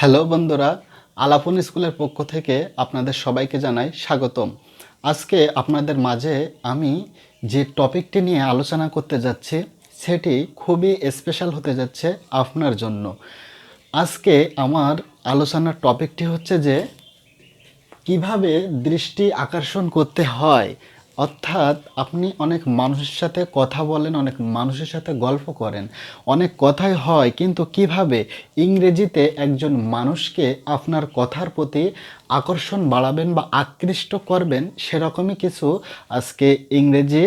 Hello বন্ধুরা, আলাপন স্কুলের পক্ষ থেকে আপনাদের সবাইকে জানাই স্বাগতম। আজকে আপনাদের মাঝে আমি যে টপিকটি নিয়ে আলোচনা করতে যাচ্ছি সেটি খুবই স্পেশাল হতে যাচ্ছে আপনার জন্য। আজকে আমার আলোচনার টপিকটি হচ্ছে যে কিভাবে দৃষ্টি আকর্ষণ করতে হয়। অর্থাৎ আপনি অনেক মানুষের সাথে কথা বলেন, অনেক মানুষের সাথে গল্প করেন, অনেক কথাই হয়, কিন্তু কিভাবে ইংরেজিতে একজন মানুষকে আপনার কথার প্রতি আকর্ষণ বাড়াবেন বা আকৃষ্ট করবেন, সেরকমই কিছু আজকে ইংরেজি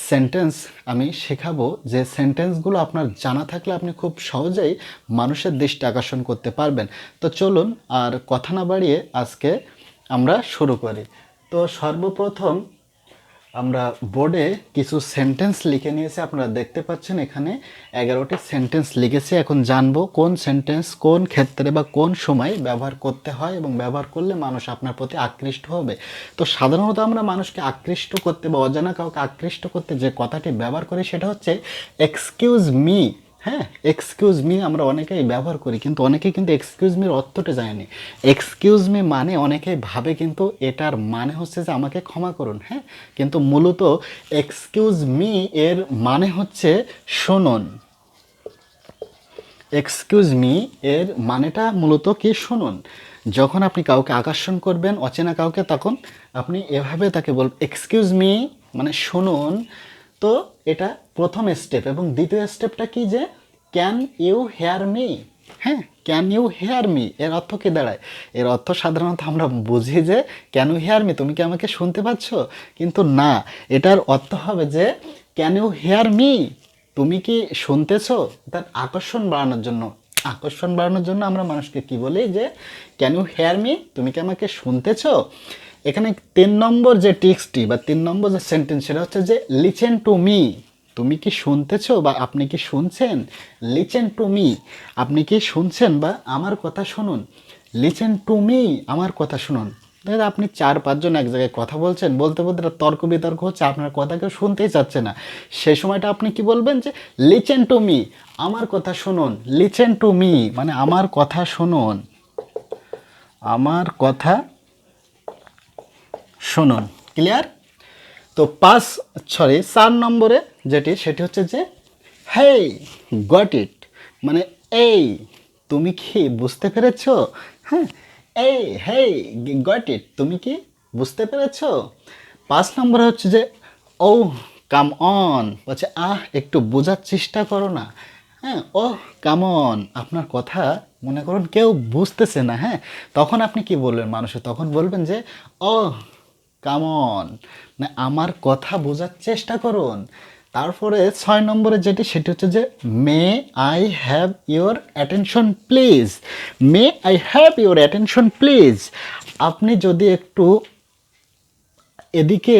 সেন্টেন্স আমি শেখাবো, যে সেন্টেন্সগুলো আপনার জানা থাকলে আপনি খুব সহজেই মানুষের দৃষ্টি আকর্ষণ করতে পারবেন। তো চলুন আর কথা না বাড়িয়ে আজকে আমরা শুরু করি। তো সর্বপ্রথম আমরা বোর্ডে কিছু সেন্টেন্স লিখে নিয়েছি, আপনারা দেখতে পাচ্ছেন এখানে 11টি সেন্টেন্স লিখেছি। এখন জানবো কোন সেন্টেন্স কোন ক্ষেত্রে বা কোন সময় ব্যবহার করতে হয় এবং ব্যবহার করলে মানুষ আপনার প্রতি আকৃষ্ট হবে। তো সাধারণত আমরা মানুষকে আকৃষ্ট করতে বা অজানা কাউকে আকৃষ্ট করতে যে কথাটি ব্যবহার করি সেটা হচ্ছে এক্সকিউজ মি। হ্যাঁ, এক্সকিউজ মি আমরা অনেকেই ব্যবহার করি, কিন্তু অনেকেই কিন্তু এক্সকিউজ মির অর্থটা জানেনি। এক্সকিউজ মি মানে অনেকেই ভাবে কিন্তু এটার মানে হচ্ছে যে আমাকে ক্ষমা করুন। হ্যাঁ, কিন্তু মূলত এক্সকিউজ মি এর মানে হচ্ছে শুনুন। এক্সকিউজ মি এর মানেটা মূলত কি, শুনুন। যখন আপনি কাউকে আকর্ষণ করবেন, অচেনা কাউকে, তখন আপনি এভাবে তাকে বলবেন এক্সকিউজ মি, মানে শুনুন। তো এটা প্রথম স্টেপ। এবং দ্বিতীয় স্টেপটা কি, যে ক্যান ইউ হেয়ার মি। হ্যাঁ, ক্যান ইউ হেয়ার মি এর অর্থ কি দাঁড়ায়? এর অর্থ সাধারণত আমরা বুঝি যে ক্যান ইউ হেয়ার মি, তুমি কি আমাকে শুনতে পাচ্ছ? কিন্তু না, এটার অর্থ হবে যে ক্যান ইউ হেয়ার মি, তুমি কি শুনতেছো? তার আকর্ষণ বাড়ানোর জন্য, আকর্ষণ বাড়ানোর জন্য আমরা মানুষকে কি বলি, যে ক্যান ইউ হেয়ার মি, তুমি কি আমাকে শুনতেছো? এখানে 3 নম্বর যে টেক্সটটি বা 3 নম্বর যে সেন্টেন্স, সেটা হচ্ছে যে লিসেন টু মি। তুমি কি শুনতেছো বা আপনি কি শুনছেন? লিসেন টু মি, আপনি কি শুনছেন বা আমার কথা শুনুন। লিসেন টু মি, আমার কথা শুনুন। দাদা, আপনি 4-5 জন এক জায়গায় কথা বলছেন, বলতে বলতে তর্ক বিতর্ক হচ্ছে, আপনার কথা কেউ শুনতেই চাচ্ছে না। সেই সময়টা আপনি কি বলবেন, যে লিসেন টু মি, আমার কথা শুনুন। লিসেন টু মি মানে আমার কথা শুনুন, আমার কথা শুনুন। ক্লিয়ার? তো 4 নম্বরে যেটি, সেটি হচ্ছে যে হেই গট ইট, মানে এই তুমি কি বুঝতে পেরেছো? হ্যাঁ, এই হেই গট ইট, তুমি কি বুঝতে পেরেছো? 5 নম্বরে হচ্ছে যে ও কাম অন, বলছে একটু বোঝার চেষ্টা করো না। হ্যাঁ, ও কাম অন, আপনার কথা মনে করুন কেউ বুঝতেছে না। হ্যাঁ, তখন আপনি কি বলবেন মানুষে? তখন বলবেন যে ও কাম অন, না আমার কথা বোঝার চেষ্টা করুন। তারপরে 6 নম্বরে যেটি, সেটি হচ্ছে যে মে I have your attention please. May I have your attention please, আপনি যদি একটু এদিকে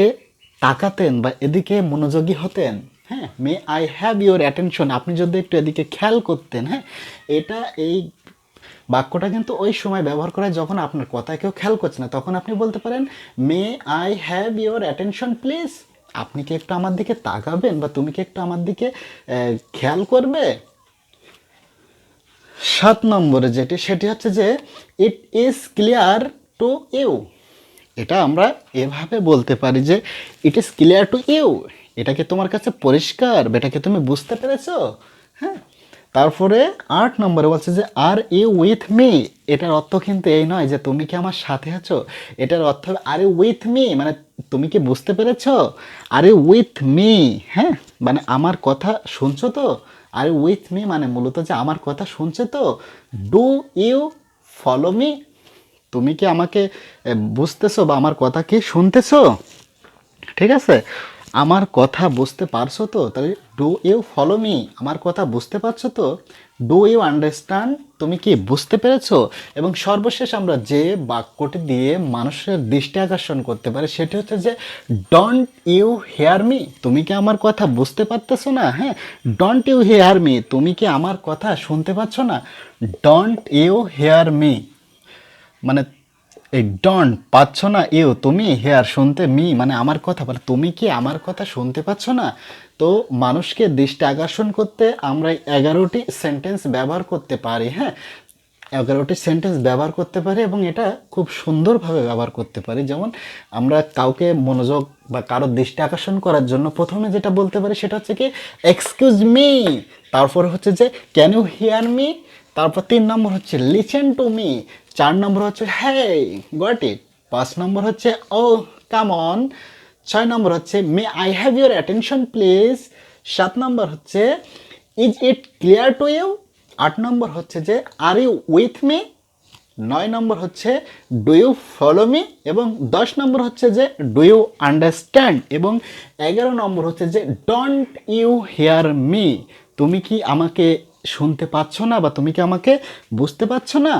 তাকাতেন বা এদিকে মনোযোগী হতেন। হ্যাঁ, মে আই হ্যাভ ইওর অ্যাটেনশন, আপনি যদি একটু এদিকে খেয়াল করতেন। হ্যাঁ, এটা এই বাক্যটা কিন্তু ওই সময় ব্যবহার করা হয় যখন আপনার কথা কেউ খেয়াল করছে না, তখন আপনি বলতে পারেন মে I have your attention please, আপনি কি একটু আমার দিকে তাকাবেন বা তুমি কি একটু আমার দিকে খেয়াল করবে। 7 নম্বরে যেটি, সেটি হচ্ছে যে it is clear to you, এটা আমরা এভাবে বলতে পারি যে it is clear to you, এটা কি তোমার কাছে পরিষ্কার, এটাকে তুমি বুঝতে পেরেছো? হ্যাঁ, তারপরে 8 নম্বরে বলছে যে আর ইউ উইথ মি, এটার অর্থ কিন্তু এই নয় যে তুমি কি আমার সাথে আছো। এটার অর্থ হবে আর ইউ উইথ মি, মানে তুমি কি বুঝতে পেরেছো? আর ইউ উইথ মি, হ্যাঁ, মানে আমার কথা শুনছো তো। আর ইউ উইথ মি মানে মূলত যে আমার কথা শুনছে তো। ডু ইউ ফলো মি, তুমি কি আমাকে বুঝতেছো বা আমার কথা কি শুনতেছো? ঠিক আছে, আমার কথা বুঝতে পারছো তো, তাহলে ডু ইউ ফলো মি, আমার কথা বুঝতে পারছো তো। ডু ইউ আন্ডারস্ট্যান্ড, তুমি কি বুঝতে পেরেছো? এবং সর্বশেষ আমরা যে বাক্যটি দিয়ে মানুষের দৃষ্টি আকর্ষণ করতে পারি সেটি হচ্ছে যে ডোন্ট ইউ হেয়ার মি, তুমি কি আমার কথা বুঝতে পারতেছো না? হ্যাঁ, ডোন্ট ইউ হেয়ার মি, তুমি কি আমার কথা শুনতে পাচ্ছ না? ডোন্ট ইউ হেয়ার মি, মানে এই ডন্ট পাচ্ছ না, ইউ তুমি, হেয়ার শুনতে, মি মানে আমার কথা, মানে তুমি কি আমার কথা শুনতে পাচ্ছ না? তো মানুষকে দৃষ্টি আকর্ষণ করতে আমরা 11টি সেন্টেন্স ব্যবহার করতে পারি। হ্যাঁ, 11টি সেন্টেন্স ব্যবহার করতে পারি এবং এটা খুব সুন্দরভাবে ব্যবহার করতে পারি। যেমন আমরা কাউকে মনোযোগ বা কারো দৃষ্টি আকর্ষণ করার জন্য প্রথমে যেটা বলতে পারি সেটা হচ্ছে কি এক্সকিউজ মি, তারপরে হচ্ছে যে ক্যান ইউ হিয়ার মি, তারপর 3 নম্বর হচ্ছে লিসেন টু মি, 4 নম্বর হচ্ছে হেই গট ইট, 5 নম্বর হচ্ছে ও কাম অন, 6 নম্বর হচ্ছে may I have your attention please, 7 নম্বর হচ্ছে is it clear to you, 8 নম্বর হচ্ছে যে আর ইউ উইথ মি, 9 নম্বর হচ্ছে ডু ইউ ফলো মি এবং 10 নম্বর হচ্ছে যে ডু ইউ আন্ডারস্ট্যান্ড এবং 11 নম্বর হচ্ছে যে ডোন্ট ইউ হিয়ার মি, তুমি কি আমাকে শুনতে পাচ্ছ না বা তুমি কি আমাকে বুঝতে পারছো না।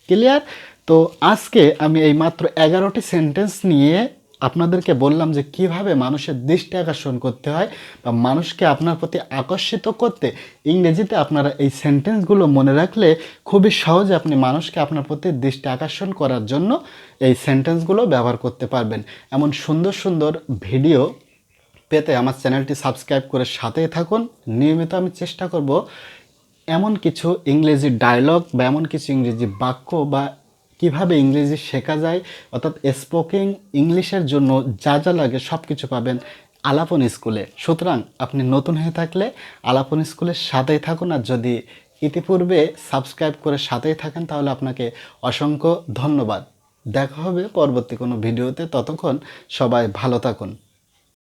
ক্লিয়ার? তো আজকে আমি এই মাত্র 11টি সেন্টেন্স নিয়ে আপনাদেরকে বললাম যে কিভাবে মানুষের দৃষ্টি আকর্ষণ করতে হয় বা মানুষকে আপনার প্রতি আকর্ষিত করতে ইংরেজিতে আপনারা এই সেন্টেন্সগুলো মনে রাখলে খুবই সহজে আপনি মানুষকে আপনার প্রতি দৃষ্টি আকর্ষণ করার জন্য এই সেন্টেন্সগুলো ব্যবহার করতে পারবেন। এমন সুন্দর সুন্দর ভিডিও পেতে আমার চ্যানেলটি সাবস্ক্রাইব করে সাথেই থাকুন। নিয়মিত আমি চেষ্টা করব এমন কিছু ইংরেজি ডায়লগ বা এমন কিছু ইংরেজি বাক্য বা কিভাবে ইংরেজি শেখা যায় অর্থাৎ স্পোকিং ইংলিশের জন্য যা যা লাগে সব কিছু পাবেন আলাপন স্কুলে। সুতরাং আপনি নতুন হয়ে থাকলে আলাপন স্কুলের সাথেই থাকুন, আর যদি ইতিপূর্বে সাবস্ক্রাইব করে সাথেই থাকেন তাহলে আপনাকে অসংখ্য ধন্যবাদ। দেখা হবে পরবর্তী কোনো ভিডিওতে, ততক্ষণ সবাই ভালো থাকুন।